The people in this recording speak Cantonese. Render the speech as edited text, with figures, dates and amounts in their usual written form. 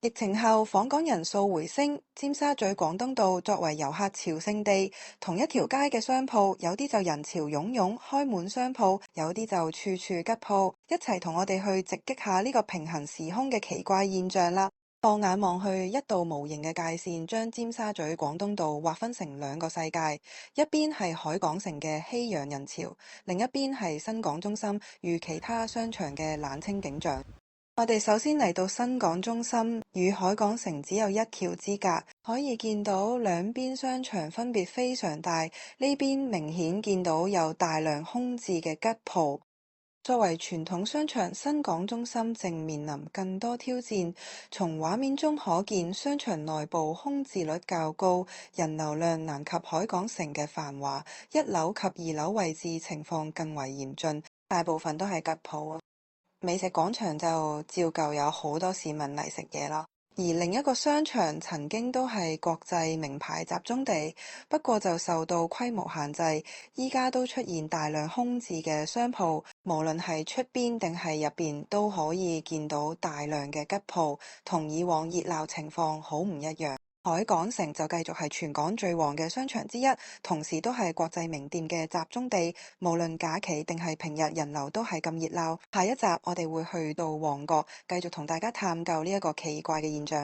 疫情後訪港人數回升，尖沙咀廣東道作為遊客朝聖地，同一條街嘅商鋪有啲就人潮湧湧，開滿商鋪，有啲就處處吉鋪。一齊同我哋去直擊下呢個平行時空嘅奇怪現象啦！放眼望去，一道無形嘅界線將尖沙咀廣東道劃分成兩個世界，一邊係海港城嘅熙攘人潮，另一邊係新港中心與其他商場嘅冷清景象。我哋首先嚟到新港中心，與海港城只有一橋之隔，可以見到兩邊商場分別非常大。呢邊明顯見到有大量空置嘅吉鋪。作為傳統商場，新港中心正面臨更多挑戰。從畫面中可見，商場內部空置率較高，人流量難及海港城嘅繁華。一樓及二樓位置情況更為嚴峻，大部分都係吉鋪。美食廣場就照舊有好多市民嚟食嘢啦，而另一個商場曾經都係國際名牌集中地，不過就受到規模限制，依家都出現大量空置嘅商鋪，無論係出邊定係入邊都可以見到大量嘅吉鋪，同以往熱鬧情況好唔一樣。海港城就繼續係全港最旺嘅商場之一，同時都係國際名店嘅集中地。無論假期定係平日，人流都係咁熱鬧。下一集我哋會去到旺角，繼續同大家探究呢一個奇怪嘅現象。